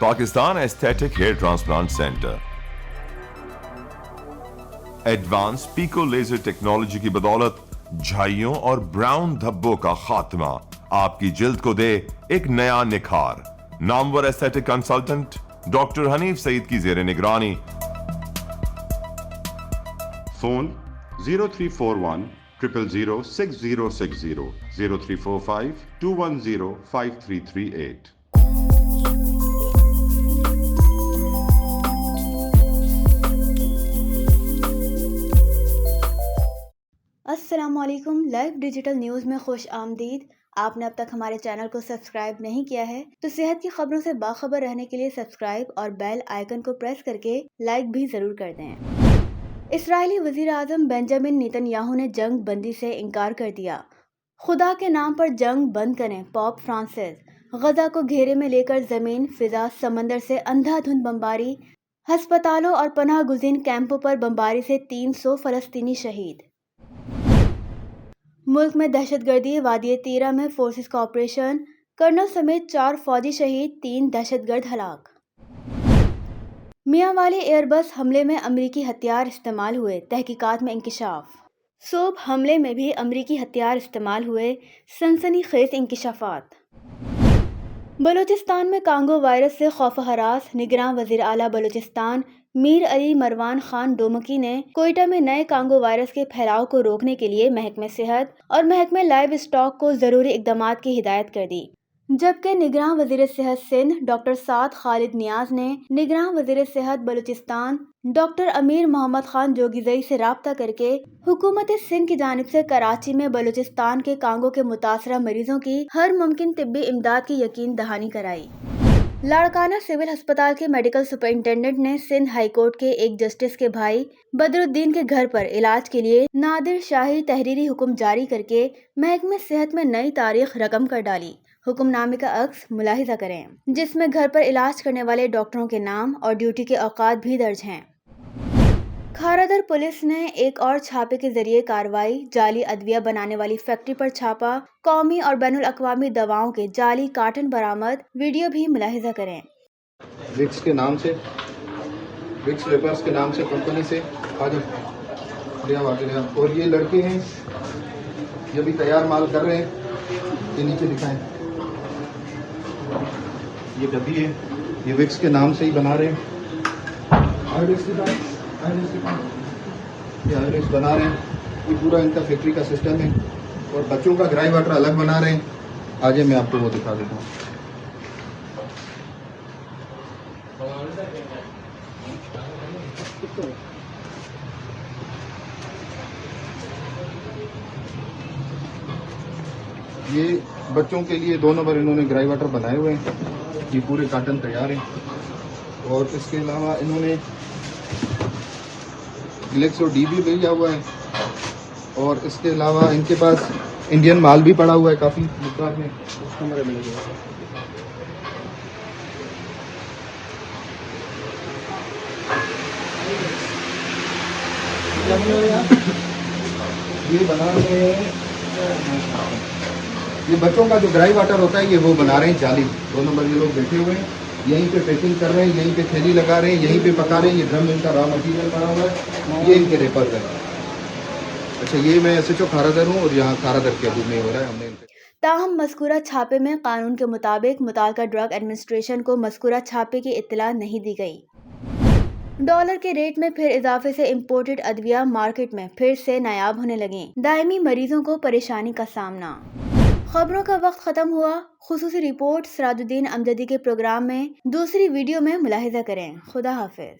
Pakistan aesthetic hair transplant centre advance pico laser technology کی بدولت جھائیوں اور براؤن دھبوں کا خاتمہ آپ کی جلد کو دے ایک نیا نکھار. نامور ایستھیٹک کنسلٹنٹ ڈاکٹر حنیف سعید کی زیر نگرانی. فون 0341 000 6060 0345 210 5338. السلام علیکم. لائیو ڈیجیٹل نیوز میں خوش آمدید. آپ نے اب تک ہمارے چینل کو سبسکرائب نہیں کیا ہے تو صحت کی خبروں سے باخبر رہنے کے لیے سبسکرائب اور بیل آئیکن کو پریس کر کے لائک بھی ضرور کر دیں. اسرائیلی وزیر اعظم بنجامن نیتن یاہو نے جنگ بندی سے انکار کر دیا. خدا کے نام پر جنگ بند کریں. Pope Francis. غزہ کو گھیرے میں لے کر زمین، فضا، سمندر سے اندھا دھند بمباری. ہسپتالوں اور پناہ گزین کیمپوں پر بمباری سے 300 فلسطینی شہید. ملک میں دہشت گردی. وادی تیرہ میں فورسز کا آپریشن. کرنل سمیت 4 فوجی شہید، 3 دہشت گرد ہلاک. میاں والی ایئر بس حملے میں امریکی ہتھیار استعمال ہوئے. تحقیقات میں انکشاف. صوب حملے میں بھی امریکی ہتھیار استعمال ہوئے. سنسنی خیز انکشافات. بلوچستان میں کانگو وائرس سے خوف و ہراس. نگراں وزیر اعلیٰ بلوچستان میر علی مروان خان ڈومکی نے کوئٹہ میں نئے کانگو وائرس کے پھیلاؤ کو روکنے کے لیے محکمہ صحت اور محکمہ لائیو اسٹاک کو ضروری اقدامات کی ہدایت کر دی. جبکہ نگراں وزیر صحت سندھ ڈاکٹر سعد خالد نیاز نے نگراں وزیر صحت بلوچستان ڈاکٹر امیر محمد خان جوگیزئی سے رابطہ کر کے حکومت سندھ کی جانب سے کراچی میں بلوچستان کے کانگو کے متاثرہ مریضوں کی ہر ممکن طبی امداد کی یقین دہانی کرائی. لاڑکانہ سول ہسپتال کے میڈیکل سپرنٹینڈنٹ نے سندھ ہائی کورٹ کے ایک جسٹس کے بھائی بدر الدین کے گھر پر علاج کے لیے نادر شاہی تحریری حکم جاری کر کے محکمہ صحت میں نئی تاریخ رقم کر ڈالی. حکم نامے کا عکس ملاحظہ کریں جس میں گھر پر علاج کرنے والے ڈاکٹروں کے نام اور ڈیوٹی کے اوقات بھی درج ہیں. کھارادر پولیس نے ایک اور چھاپے کے ذریعے کارروائی. جعلی ادویہ بنانے والی فیکٹری پر چھاپا. قومی اور بین الاقوامی دواؤں کے جعلی کارٹن برآمد. ویڈیو بھی ملاحظہ کریں. وکس کے نام سے، وکس پیپرز کے نام سے کمپنی سے اور یہ لڑکے ہیں یہ بھی تیار مال کر رہے ہیں. یہ نیچے دکھائیں، یہ ڈبی ہے، یہ وکس کے نام سے ہی بنا رہے ہیں. یہ آئرس بنا رہے ہیں. یہ پورا ان کا فیکٹری کا سسٹم ہے. اور بچوں کا گرائی واٹر الگ بنا رہے ہیں. آجے میں آپ کو وہ دکھا دیتا ہوں. یہ بچوں کے لیے 2 نمبر انہوں نے گرائی واٹر بنائے ہوئے ہیں. یہ پورے کارٹن تیار ہیں. اور اس کے علاوہ انہوں نے گلیکسو ڈی بھی بھیجا ہوا ہے. اور اس کے علاوہ ان کے پاس انڈین مال بھی پڑا ہوا ہے کافی مقدار میں. اس کمرے میں لگے یہ بنا رہے ہیں. یہ بچوں کا جو گرائی واٹر ہوتا ہے یہ وہ بنا رہے ہیں جعلی. 2 نمبر یہ لوگ بیٹھے ہوئے ہیں، یہیں پہ پیکنگ کر رہے ہیں، یہیں پہ تھیلی لگا رہے ہیں، یہیں پہ پکا رہے ہیں. یہ ڈرم ان کا را مٹیریل بنا ہوا ہے. یہ ان کے ریپرز ہیں. اچھا، یہ میں ایس ایچ او کھارادر ہوں اور یہاں کھارادر کے حدود میں ہو رہا ہے. ہم نے تاہم مذکورہ چھاپے میں قانون کے مطابق متعلقہ ڈرگ ایڈمنسٹریشن کو مذکورہ چھاپے کی اطلاع نہیں دی گئی. ڈالر کے ریٹ میں پھر اضافے سے امپورٹڈ ادویہ مارکیٹ میں پھر سے نایاب ہونے لگیں. دائمی مریضوں کو پریشانی کا سامنا. خبروں کا وقت ختم ہوا. خصوصی رپورٹ سراج الدین امجدی کے پروگرام میں دوسری ویڈیو میں ملاحظہ کریں. خدا حافظ.